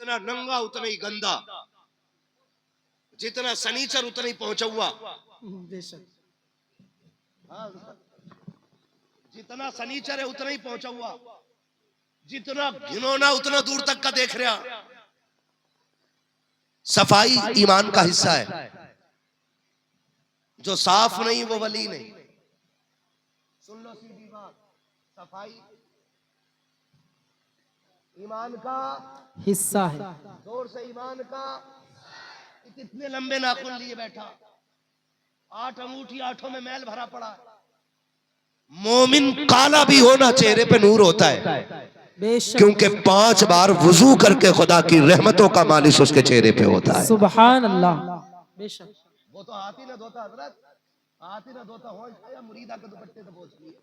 जितना नंगा उतना ही गंदा, जितना सनीचर उतना ही पहुंचा हुआ। बेशक। जितना सनीचर है उतना ही पहुंचा हुआ, जितना घिनौना उतना दूर तक का देख रहा। सफाई ईमान का हिस्सा है। जो साफ नहीं वो वली नहीं। सुन लो सीधी बात, सफाई ईमान का हिस्सा है। जोर से ईमान का। कितने लंबे नाखून लिए बैठा, 8 अंगूठी, 8 में मैल भरा पड़ा। मोमिन काला भी होना चेहरे पे नूर होता है, क्योंकि 5 बार वुजू करके खुदा की रहमतों का मालिश उसके चेहरे पे होता है। सुभान अल्लाह। बेशक। वो तो हाथ ही ना धोता हजरत, हाथ ही ना धोता हो या मुरीदा के दुपट्टे से पोंछ लिए।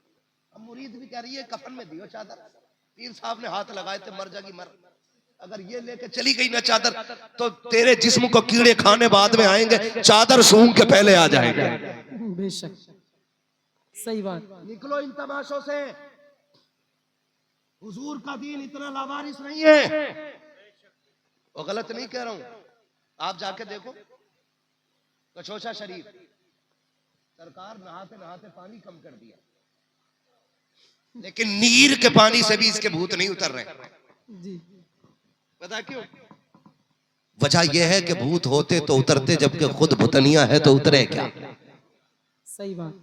अब मुरीद भी कह रही है कफन में दियो चादर, पीर साहब ने हाथ लगाए थे मर जागी मर। अगर ये लेके चली गई ना चादर तो तेरे जिस्म को कीड़े खाने बाद में आएंगे, चादर सूंघ के पहले आ जाएंगे। बेशक सही बात। निकलो इन तमाशों से। हुजूर का दीन इतना लावारिस नहीं है। वो गलत नहीं कह रहा हूं, आप जाके देखो कचौचा शरीफ, सरकार नहाते नहाते पानी कम कर दिया, लेकिन नीर के पानी से भी इसके भूत नहीं उतर रहे जी। पता क्यों? वजह यह है कि भूत होते तो उतरते, जबकि खुद भूतनिया है तो उतरे क्या? सही बात।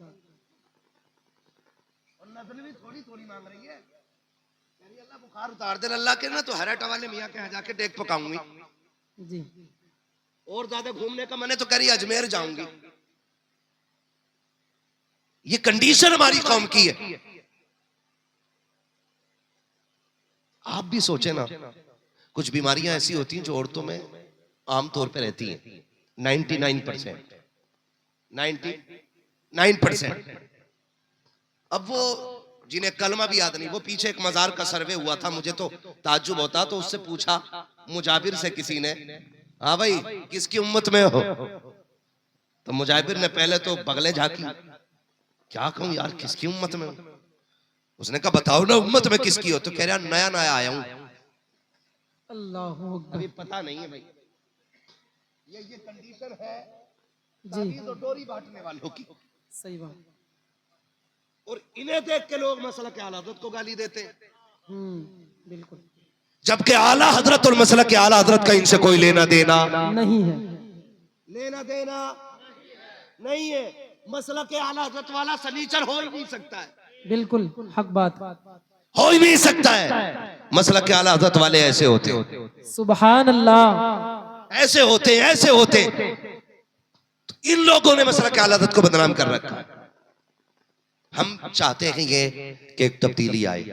और नजर भी थोड़ी थोड़ी मांग रही है। अल्लाह बुखार उतार दे अल्लाह के ना, तो हराट वाले मियाँ के यहाँ जाके देख पकाऊंगी जी। और ज्यादा घूमने का मैंने तो करी अजमेर जाऊंगी। ये कंडीशन हमारी कौम की है। आप भी सोचे ना, कुछ बीमारियां ऐसी होती हैं जो औरतों में आमतौर पे रहती हैं। 99%, 99%। अब वो जिन्हें कलमा भी याद नहीं, वो पीछे एक मजार का सर्वे हुआ था, मुझे तो ताज्जुब होता, तो उससे पूछा मुजाबिर से किसी ने, हाँ भाई किसकी उम्मत में हो? तो मुजाबिर ने पहले तो बगले झांकी, क्या कहूं यार किसकी उम्मत में हो? उसने कहा बताओ ना उम्मत में किसकी हो? तो कह रहा नया नया आया हूं, अल्लाह अभी पता नहीं है भाई। ये कंडीशन है जी। तो डोरी बांटने वालों की। सही बात। और इन्हें देख के लोग मसला के आला हजरत को गाली देते हैं, बिल्कुल। जबकि आला हजरत और मसला के आला हजरत का इनसे कोई लेना देना नहीं है। लेना देना नहीं है। मसला के आला हजरत वाला सनीचर हो ही नहीं सकता है, बिल्कुल हक बात। हो ही नहीं सकता है। मसला के आला हजरत वाले ऐसे होते, सुभान अल्लाह। ऐसे होते, ऐसे होते। तो इन लोगों ने मसला के आला हजरत को बदनाम कर रखा है। हम चाहते हैं ये कि एक तब्दीली आए,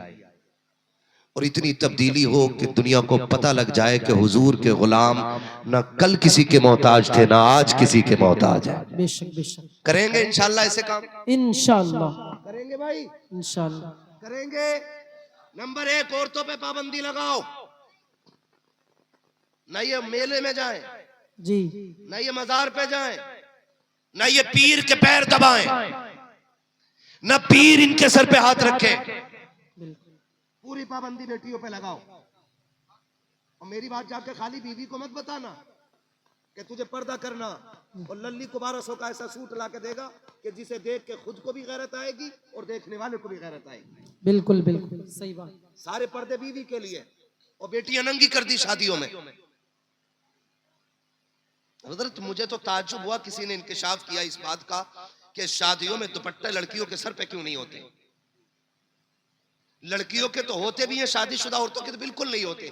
और इतनी तब्दीली हो कि दुनिया को पता लग जाए कि हुजूर के गुलाम ना कल किसी के मोहताज थे, ना आज किसी के मोहताज है। बेशक बेशक। करेंगे इंशाल्लाह ऐसे काम, इंशाल्लाह करेंगे भाई, इंशाल्लाह करेंगे। नंबर 1, औरतों पे पाबंदी लगाओ। ना ये मेले में जाएं, जी। ना ये मजार पे जाएं, ना ये पीर के पैर दबाएं, ना पीर इनके सर पे हाथ रखे। पूरी पाबंदी बेटियों पे लगाओ। और मेरी बात जाके खाली बीवी को मत बताना कि तुझे पर्दा करना, और लल्ली को 1200 का ऐसा सूट ला के देगा कि जिसे देख के खुद को भी गैरत आएगी और देखने वाले को भी गैरत आएगी। बिल्कुल बिल्कुल सही बात। सारे पर्दे बीवी के लिए, और बेटियां नंगी कर दी शादियों में। हजरत मुझे तो ताज्जुब हुआ, किसी ने इंकिशाफ किया इस बात का कि शादियों में दुपट्टे लड़कियों के सर पे क्यों नहीं होते? लड़कियों के तो होते भी हैं, शादीशुदा औरतों के तो बिल्कुल नहीं होते।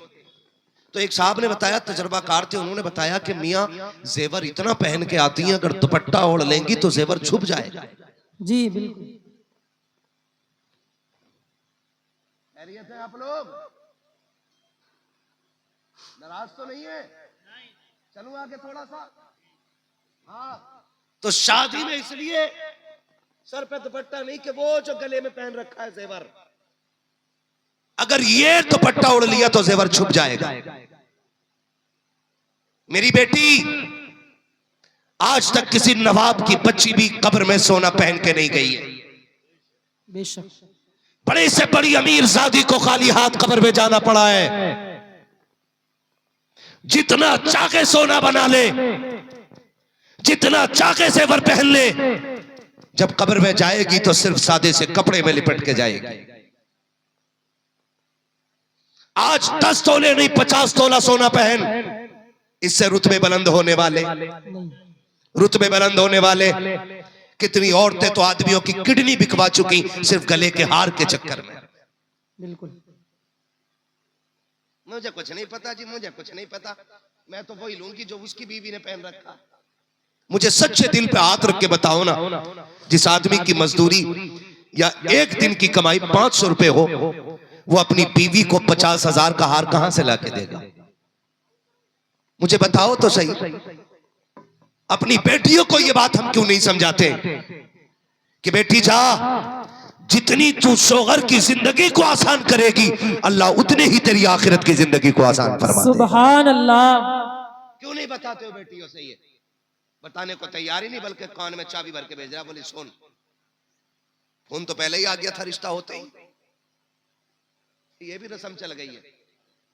तो एक साहब ने बताया, तजर्बाकार थे, उन्होंने बताया कि मियाँ जेवर इतना पहन के आती हैं, अगर दुपट्टा ओढ़ लेंगी तो जेवर छुप जाएगा। जी बिल्कुल। खैरियत है आप लोग? नाराज तो नहीं है? चलूं आगे थोड़ा सा। हाँ, तो शादी में इसलिए सर पे दुपट्टा नहीं कि वो जो गले में पहन रखा है जेवर, अगर ये दुपट्टा उड़ लिया तो जेवर छुप जाएगा। मेरी बेटी आज तक किसी नवाब की बच्ची भी कब्र में सोना पहन के नहीं गई है। बेशक। बड़े से बड़ी अमीर जादी को खाली हाथ कब्र में जाना पड़ा है। जितना चाके सोना बना ले, जितना चाके सेवर पहन ले, जब कब्र में जाएगी तो सिर्फ सादे से कपड़े में लिपट के जाएगी। आज 10 तोले नहीं 50 तोला सोना पहन, इससे रुतबे बुलंद होने वाले, रुतबे बुलंद होने वाले। कितनी औरतें तो आदमियों की किडनी बिकवा चुकी सिर्फ गले के हार के चक्कर में। बिल्कुल। मुझे कुछ नहीं पता जी, मुझे कुछ नहीं पता, मैं तो वही लूंगी जो उसकी बीवी ने पहन रखा। मुझे सच्चे दिल पे हाथ रख के बताओ ना, जिस आदमी की मजदूरी या एक दिन की कमाई 500 रुपए हो, वो अपनी बीवी को 50,000 का हार कहां से लाके देगा? मुझे बताओ तो सही। अपनी बेटियों को ये बात हम क्यों नहीं समझाते कि बेटी जा, जितनी तू शोहर की जिंदगी को आसान करेगी, अल्लाह उतने ही तेरी आखिरत की जिंदगी को आसान फरमा देगा। सुभान अल्लाह। क्यों नहीं बताते हो बेटियों से? ये बताने को तैयार ही नहीं, बल्कि कान में चाबी भर के भेज रहा, बोली सुन। फोन तो पहले ही आ गया था रिश्ता होते ही, ये भी रस्म चल गई है।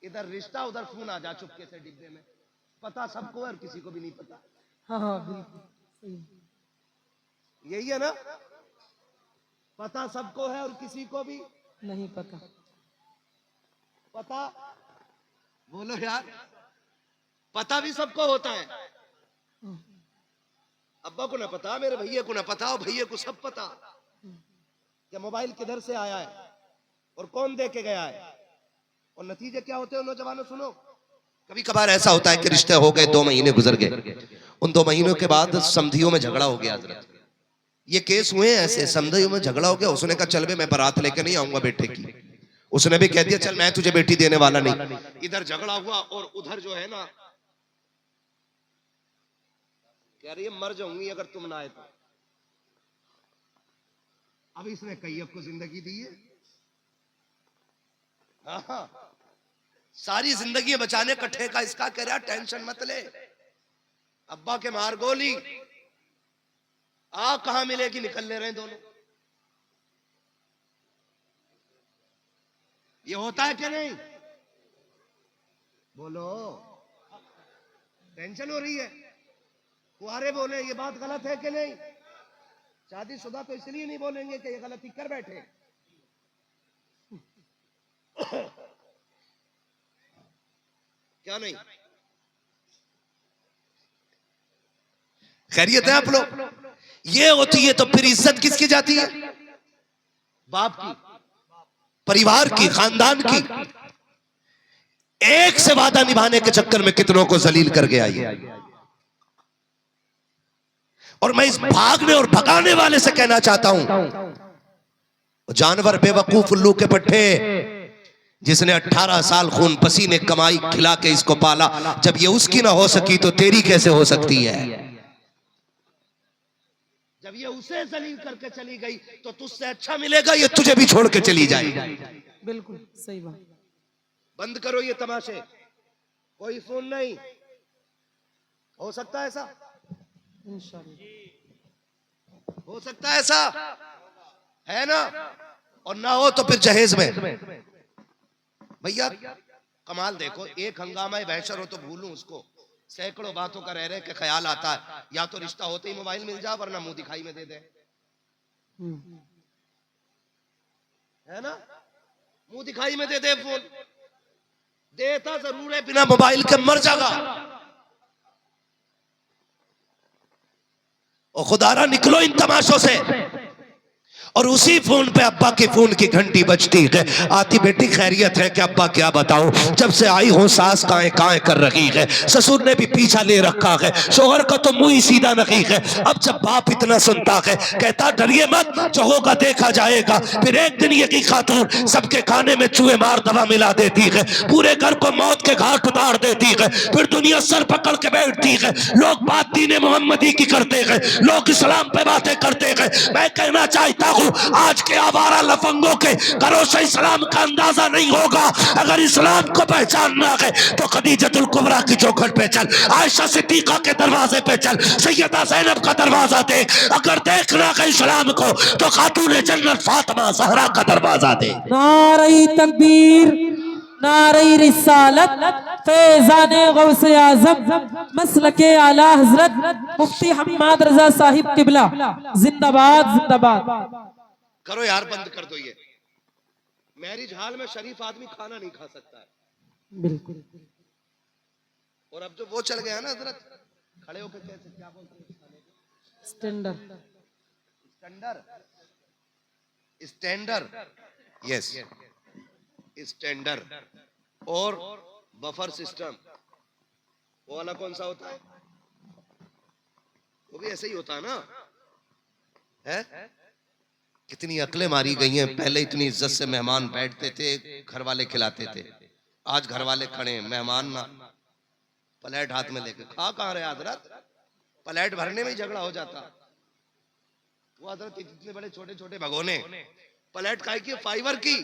इधर रिश्ता उधर फोन आ जा चुपके से डिब्बे में। पता सबको है और किसी को भी नहीं पता। हाँ हाँ बिल्कुल यही है ना, पता सबको है और किसी को भी नहीं पता। पता बोलो यार, पता भी सबको होता है। अब्बा को ना पता, मेरे भैया को ना पता, और भैया को सब पता कि मोबाइल किधर से आया है और कौन दे के गया है, और नतीजे क्या होते हैं नौजवानों सुनो। कभी कभार ऐसा होता है कि रिश्ते हो गए, 2 महीने गुजर गए, उन 2 महीनों के बाद समधियों में झगड़ा हो गया। हजरत ये केस हुए ऐसे, समधियों में झगड़ा हो गया। उसने कहा चल बे मैं बारात लेके नहीं आऊंगा बेटे की, उसने भी कह दिया चल मैं तुझे बेटी देने वाला नहीं। इधर झगड़ा हुआ और उधर जो है ना कह रही है मर जाऊंगी अगर तुम ना आए तो। अब इसने कैयब को जिंदगी दी है। हाँ, सारी जिंदगी बचाने का ठेका इसका। कह रहा टेंशन मत ले, अब्बा के मार गोली, आ कहां मिलेगी, निकल ले रहे हैं दोनों। ये होता है कि नहीं? बोलो, टेंशन हो रही है। कुआरे बोले ये बात गलत है कि नहीं? शादीशुदा तो इसलिए नहीं बोलेंगे कि ये गलती कर बैठे। क्या नहीं? खैरियत है आप लोग? ये होती है तो फिर इज्जत किसकी जाती है? बाप की, परिवार की, खानदान की। एक से वादा निभाने के चक्कर में कितनों को जलील कर गया ये। और मैं इस भागने और भगाने वाले से कहना चाहता हूं, जानवर बेवकूफ उल्लू के पट्टे, जिसने 18 साल खून पसीने कमाई खिला के इसको पाला, जब ये उसकी ना हो सकी तो तेरी कैसे हो सकती है? जब ये उसे जलील करके चली गई तो तुझसे अच्छा मिलेगा ये तुझे भी छोड़ के चली जाएगी। बिल्कुल सही बात। बंद करो ये तमाशे, कोई फोन नहीं। हो सकता है ऐसा? इंशाअल्लाह हो सकता है ऐसा, है ना? और ना हो तो फिर जहेज में। भैया कमाल देखो, एक हंगामा बहशर हो तो भूलूं उसको, सैकड़ों बातों का रह रहे के ख्याल आता है। या तो रिश्ता होते ही मोबाइल मिल जाए, वरना मुंह दिखाई में दे दे, है ना? मुंह दिखाई में दे दे फोन। देता जरूर है, बिना मोबाइल के मर जाएगा। और खुदारा निकलो इन तमाशों से। और उसी फोन पे अब्बा की फोन की घंटी बजती है, आती बेटी खैरियत है कि अब्बा क्या बताऊं, जब से आई हूं सास काएं काएं कर रही है, ससुर ने भी पीछा ले रखा है, शोहर का तो मुंह ही सीधा नहीं है। अब जब बाप इतना सुनता है, कहता डरिए मत, जो होगा देखा जाएगा। फिर एक दिन ये की खातून सबके खाने में चूहे मार दवा मिला देती है, पूरे घर को मौत के घाट उतार देती है। फिर दुनिया सर पकड़ के बैठती है। लोग बात दीन मोहम्मदी की करते हैं, लोग इस्लाम पे बातें करते हैं। मैं कहना चाहता हूं आज के आवारा लफंगों के घरों से इस्लाम का अंदाजा नहीं होगा। अगर इस्लाम को पहचानना है तो खदीजतुल कुबरा की चौखट पे चल, आयशा सिद्दीका के दरवाजे पे चल, सैयदा ज़ैनब का दरवाजा देख। अगर देखना है इस्लाम को तो खातून जन्नत फातिमा ज़हरा का दरवाजा दे। नारे तकबीर, नारे रिसालत फैज़ाने गौसे आज़म मसलके आला हजरत मुफ्ती हम्माद रजा साहिब किबला जिंदाबाद जिंदाबाद। करो यार, बंद कर दो ये। मैरिज हाल में शरीफ आदमी खाना नहीं खा सकता है। बिल्कुल और अब जो वो चल गया ना हजरत, खड़े होकर कैसे क्या बोलते हैं, स्टैंडर्ड स्टैंडर, स्टैंडर, यस स्टैंडर और बफर सिस्टम, वो वाला कौन सा होता है? वो भी ऐसे ही होता है ना, है? कितनी अकलें मारी गई हैं। पहले इतनी इज्जत से मेहमान बैठते थे, घर वाले खिलाते थे। आज घर वाले खड़े हैं, मेहमान ना, प्लेट हाथ में लेके खा कहाँ रहे हजरत? प्लेट भरने में ही झगड़ा हो जाता। वो हजरत इतने बड़े छोटे छोटे भगोने, प्लेट काय की? फाइबर की,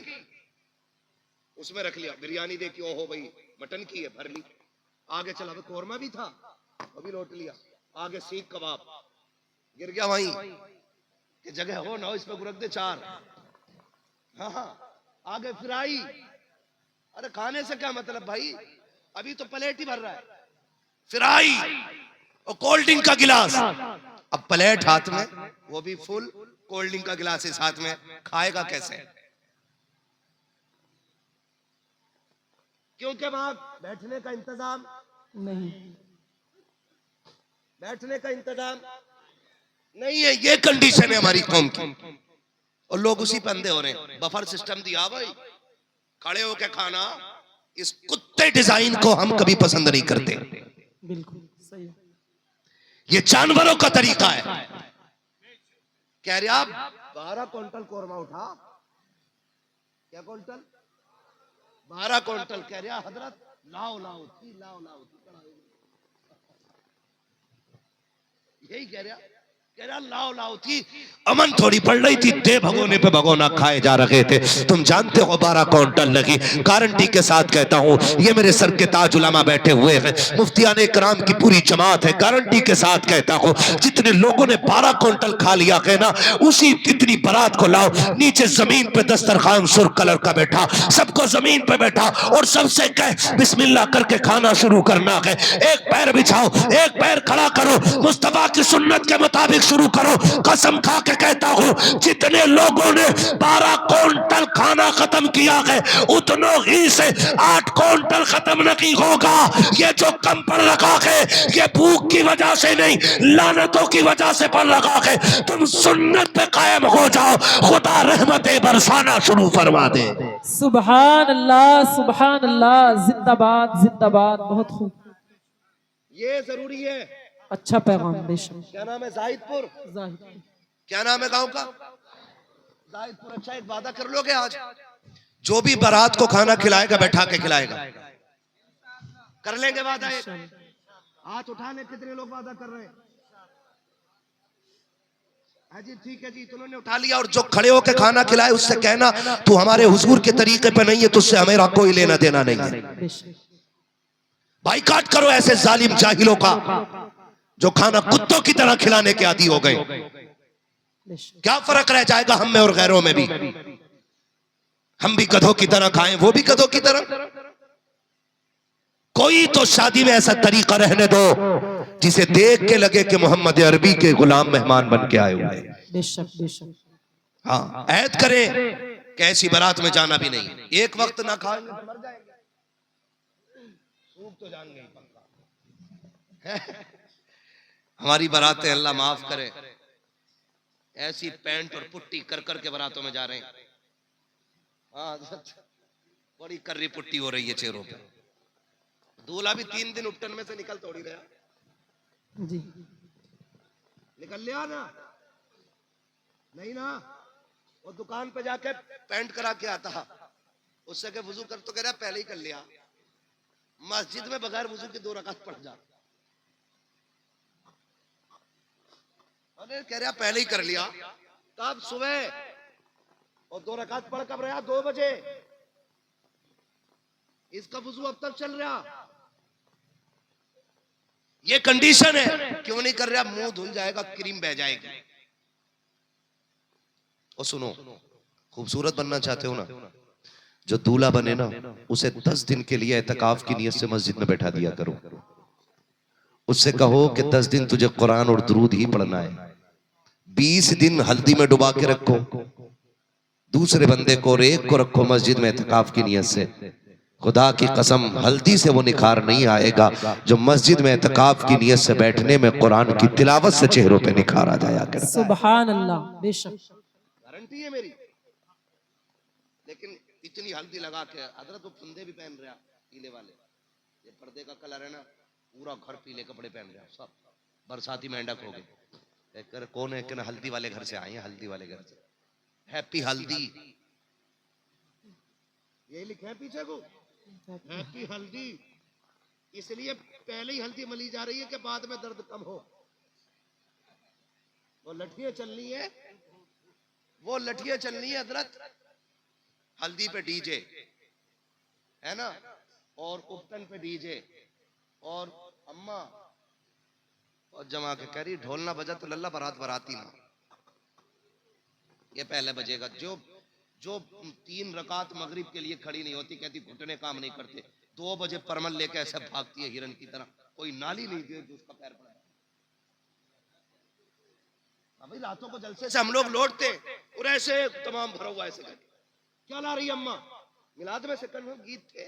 उसमें रख लिया। बिरयानी देखी, ओहो भाई मटन की है, भर ली। आगे चला, कोरमा भी था, अभी लौट लिया। आगे सीख कबाब, गिर गया वहीं कि जगह हो ना हो इस पे गुरक दे चार। हाँ, आगे फ्राई। अरे खाने से क्या मतलब भाई, अभी तो प्लेट ही भर रहा है। फ्राई और कोल्ड ड्रिंक का गिलास, अब प्लेट हाथ में, वो भी फुल, कोल्ड ड्रिंक का गिलास इस हाथ में, खाएगा कैसे? क्योंकि वहां बैठने का इंतजाम नहीं, बैठने का इंतजाम नहीं है। ये कंडीशन है हमारी कौम की, और लोग उसी पे अंधे हो रहे हैं। बफर सिस्टम दिया भाई, खड़े होके खाना, इस कुत्ते डिजाइन को हम कभी पसंद नहीं करते। बिल्कुल सही। ये जानवरों का तरीका है। कह रहे आप 12 क्विंटल कोरमा उठा, क्या क्विंटल? 12 क्विंटल। कह रहे हजरत लाओ लाओ थी, लाओ लाओ थी, यही कह रहा, कह रहा लाओ लाओ थी। अमन थोड़ी पड़ रही थी, दे भगोने पे भगोना खाए जा रहे थे। तुम जानते हो 12 क्विंटल लगी। गारंटी के साथ कहता हूं, ये मेरे सर के ताज उलमा बैठे हुए हैं, मुफ्तियाने कराम की पूरी जमात है। गारंटी के साथ कहता हूं, जितने लोगों ने 12 क्विंटल खा लिया है ना, उसी इतनी बारात को लाओ। नीचे जमीन पे दस्तरखान सुर्ख कलर का बैठा, सबको जमीन पे बैठा और सबसे कह बिस्मिल्लाह करके खाना शुरू करना है। एक पैर बिछाओ, एक पैर खड़ा करो, मुस्तफा की सुन्नत के मुताबिक शुरू करो। कसम खा के कहता हूं, जितने लोगों ने 12 क्विंटल खाना खत्म किया है, उतनों ही से 8 क्विंटल खत्म नहीं होगा। ये जो कम पड़ रखा है, ये भूख की वजह से नहीं, लानतों की वजह से पड़ रखा है। तुम सुन्नत पे कायम हो जाओ, खुदा रहमतें बरसाना शुरू फरमा दे। सुभान अल्लाह, जिंदाबाद जिंदाबाद। बहुत खूब, ये जरूरी है। अच्छा पैगाम बेशक। क्या नाम है? जाहिदपुर। जाहिद, क्या नाम है गांव का? जाहिदपुर। अच्छा, एक वादा कर लोगे आज, जो भी बारात को खाना खिलाएगा बैठा के खिलाएगा। कर लेंगे वादा? हाथ उठा ले, कितने लोग वादा कर रहे हैं? हाँ जी, ठीक है जी, तुमने उठा लिया। और जो खड़े होकर खाना खिलाए उससे कहना, तू हमारे हुजूर के तरीके पे नहीं है, तुझसे हमें कोई लेना देना नहीं है। बाइकाट करो ऐसे जालिम जाहिलों का, जो खाना कुत्तों की तरह खिलाने के आदी हो गए। क्या फर्क रह जाएगा हम में और गैरों में भी? हम भी गधों की तरह खाएं, वो भी गधों की तरह। कोई तो शादी में ऐसा तरीका रहने दो जिसे देख के लगे कि मोहम्मद अरबी के गुलाम मेहमान बन के आए हुए। बेशक बेशक। हाँ, ऐद करें कि ऐसी बारात में जाना भी नहीं। एक वक्त ना खाएंगे तो मर जाएंगे, सूख तो जाएंगे ही पक्का। हमारी बारातें अल्लाह माफ करे, ऐसी पैंट और पुट्टी कर कर के बारातों में जा रहे हैं। हाँ, बड़ी कर्री पुट्टी हो रही है चेहरों पे। दूल्हा भी 3 दिन उपटन में से निकल थोड़ी रहा जी, निकल लिया ना, नहीं ना। वो दुकान पे जाके पैंट करा के आता, उससे के वुजू कर तो कह रहा पहले ही कर लिया। मस्जिद में बगैर वुजू के 2 रकात पढ़ जा, अरे कह रहा पहले ही कर लिया। तब सुबह और 2 रकात पढ़ कब रहा? 2 बजे। इसका वुजू अब तक चल रहा। ये कंडीशन है। क्यों नहीं कर रहा? मुंह धुल जाएगा, क्रीम बह जाएगी। और सुनो, खूबसूरत बनना चाहते हो ना, जो दूल्हा बने ना, उसे 10 दिन के लिए एतकाफ की नियत से मस्जिद में बैठा दिया करो। उससे कहो कि 10 दिन तुझे कुरान और दुरूद ही पढ़ना है। 20 दिन हल्दी में डुबा के रखो दूसरे बंदे को और एक को रखो मस्जिद में एतकाफ की नियत से। खुदा की कसम, हल्दी से वो निखार नहीं आएगा जो मस्जिद में एतकाफ की नियत से बैठने में कुरान की तिलावत से चेहरों पे निखार आ जाया करता है। सुभान अल्लाह, बेशक गारंटी है मेरी। लेकिन इतनी हल्दी लगा के हजरत वो फंदे भी पहन रहा पीले वाले, ये पर्दे का कलर है ना, पूरा घर पीले कपड़े पहन रहा, सब बरसाती मेंढक हो गए। कौन है कि ना हल्दी वाले घर से आए हैं, हल्दी वाले घर से, हैप्पी हल्दी, यही लिखा है पीछे को, हैप्पी हल्दी। इसलिए पहले ही हल्दी मली जा रही है कि बाद में दर्द कम हो। वो लठियां चलनी है, वो लठियां चलनी है हजरत, हल्दी पे डीजे है ना, और उपटन पे डीजे, और अम्मा और जमा के कह रही ढोल ना बजा तो लल्ला बारात बराती ना। ये पहले बजेगा। जो 3 रकात मगरिब के लिए खड़ी नहीं होती, कहती घुटने काम नहीं करते, 2 बजे परमल लेके ऐसे भागती है हिरन की तरह, कोई नाली नहीं दे जो उसका पैर पड़ा। अभी रातों को जलसे से हम लोग लौटते और ऐसे तमाम भरा हुआ ऐसे करके, क्या ला रही अम्मा? मिलाद में से कल गीत थे,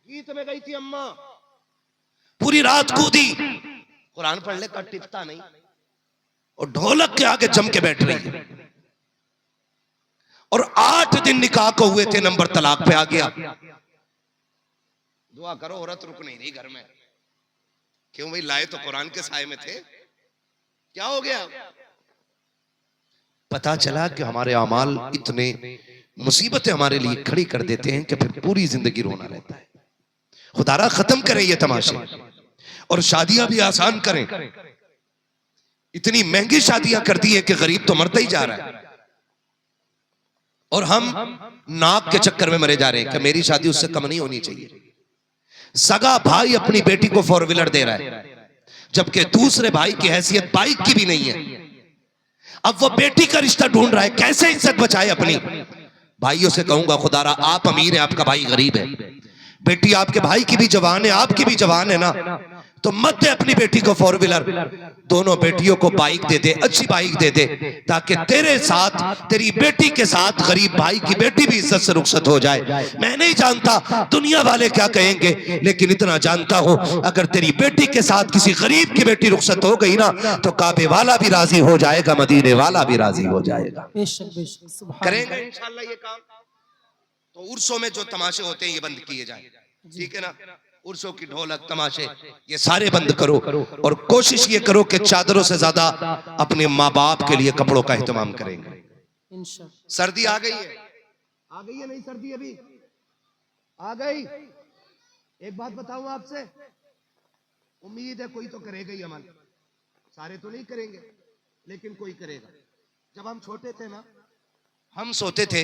गीत में गई थी अम्मा, पूरी रात कूदी, कुरान पढ़ ले कर टिकता नहीं, और ढोलक के आगे जम के बैठ रही है। और 8 दिन निकाह को हुए थे, नंबर तलाक पे आ गया। दुआ करो औरत रुक नहीं रही घर में। क्यों भाई? लाए तो कुरान के साए में थे, क्या हो गया? पता चला कि हमारे अमाल इतने मुसीबतें हमारे लिए खड़ी कर देते हैं कि फिर पूरी जिंदगी रोना रहता है। खुदारा खत्म करें ये तमाशे और शादियां भी आसान करें। इतनी महंगी शादियां कर दी है कि गरीब तो मरता ही जा रहा है, और हम नाक के चक्कर में मरे जा रहे हैं कि मेरी शादी उससे कम नहीं होनी चाहिए। सगा भाई अपनी बेटी को 4 व्हीलर दे रहा है, जबकि दूसरे भाई की हैसियत बाइक की भी नहीं है। अब वो बेटी का रिश्ता ढूंढ रहा है, कैसे इज्जत बचाए अपनी। भाइयों से कहूंगा, खुदारा आप अमीर हैं, आपका भाई गरीब है, बेटी आपके भाई की भी जवान है, आपकी भी जवान है ना, तो मत दे अपनी बेटी को 4 व्हीलर, दोनों बेटियों को बाइक दे दे, अच्छी बाइक दे दे, ताकि तेरे साथ, तेरी बेटी के साथ गरीब भाई की बेटी भी इज्जत से रुखसत हो जाए। मैं नहीं जानता दुनिया वाले क्या कहेंगे, लेकिन इतना जानता हूं, अगर तेरी बेटी के साथ किसी गरीब की बेटी रुखसत हो गई ना, तो काबे वाला भी राजी हो जाएगा, मदीने वाला भी राजी हो जाएगा। करेंगे इंशाल्लाह ये काम। तो उर्सों में जो तमाशे होते हैं ये बंद किए जाए, ठीक है ना? उर्सों की ढोलक तमाशे ये सारे बंद करो, और कोशिश ये करो कि चादरों से ज्यादा अपने माँ बाप के लिए कपड़ों का एहतमाम करेंगे। सर्दी आ गई है, आ गई है नहीं सर्दी अभी आ गई। एक बात बताऊं आपसे, उम्मीद है कोई तो करेगा ही अमल, सारे तो नहीं करेंगे लेकिन कोई करेगा। जब हम छोटे थे ना, हम सोते थे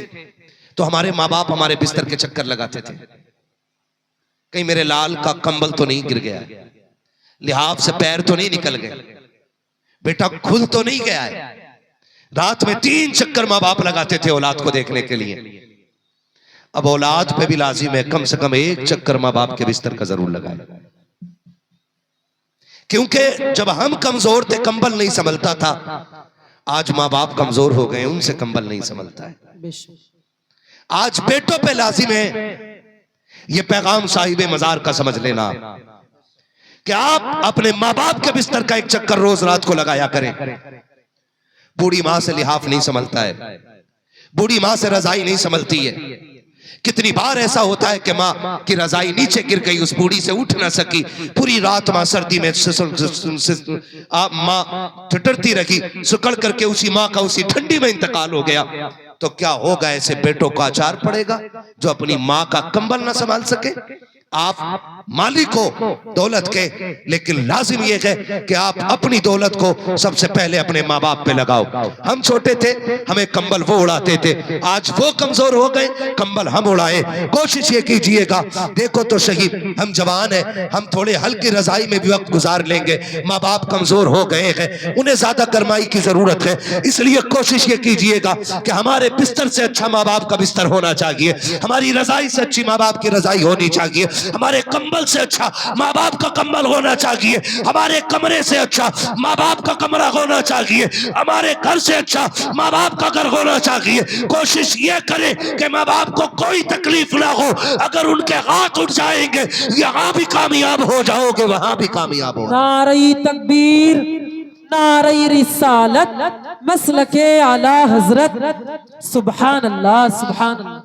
तो हमारे माँ बाप हमारे बिस्तर के चक्कर लगाते थे, कहीं मेरे लाल का कंबल तो नहीं गिर गया, लिहाफ से पैर तो नहीं निकल गए, बेटा खुल तो नहीं गया है। रात में 3 चक्कर माँ बाप लगाते थे औलाद को देखने के लिए। अब औलाद पे भी लाजिम है कम से कम 1 चक्कर माँ बाप के बिस्तर का जरूर लगाए, क्योंकि जब हम कमजोर थे कंबल नहीं संभलता था, आज माँ बाप कमजोर हो गए, उनसे कंबल नहीं संभलता है। आज बेटों पे लाजिम है, ये पैगाम साहिबे मजार का समझ लेना, कि आप अपने माँ बाप के बिस्तर का 1 चक्कर रोज रात को लगाया करें। बूढ़ी माँ से लिहाफ नहीं संभलता है, बूढ़ी माँ से रजाई नहीं संभलती है। कितनी बार ऐसा होता है कि माँ की रजाई नीचे गिर गई, उस बूढ़ी से उठ ना सकी, पूरी रात माँ सर्दी में माँ ठिठुरती रही, सुकड़ करके उसी माँ का उसी ठंडी में इंतकाल हो गया। तो क्या होगा? ऐसे बेटों का आचार पड़ेगा जो अपनी माँ का कंबल ना संभाल सके। आप मालिक हो दौलत के, लेकिन लाजिम यह है कि आप अपनी दौलत को सबसे पहले अपने माँ बाप पे लगाओ। हम छोटे थे, हमें कंबल वो उड़ाते थे, आज वो कमजोर हो गए, कंबल हम उड़ाए। कोशिश ये कीजिएगा, देखो तो सही, हम जवान हैं, हम थोड़े हल्की रजाई में भी वक्त गुजार लेंगे। माँ बाप कमजोर हो गए हैं, उन्हें ज्यादा गरमाई की जरूरत है, इसलिए कोशिश ये कीजिएगा कि हमारे बिस्तर से अच्छा माँ बाप का बिस्तर होना चाहिए, हमारी रजाई से अच्छी माँ बाप की रजाई होनी चाहिए, हमारे कंबल से अच्छा माँ बाप का कंबल होना चाहिए, हमारे कमरे से अच्छा माँ बाप का कमरा होना चाहिए, हमारे घर से अच्छा माँ बाप का घर होना चाहिए। कोशिश ये करें कि माँ बाप को कोई तकलीफ ना हो, अगर उनके हाथ उठ जाएंगे यहाँ भी कामयाब हो जाओगे, वहां भी कामयाब हो। नारे तकबीर, नारे रिसालत, मसलके आला हजरत। सुभान अल्लाह, सुभान अल्लाह।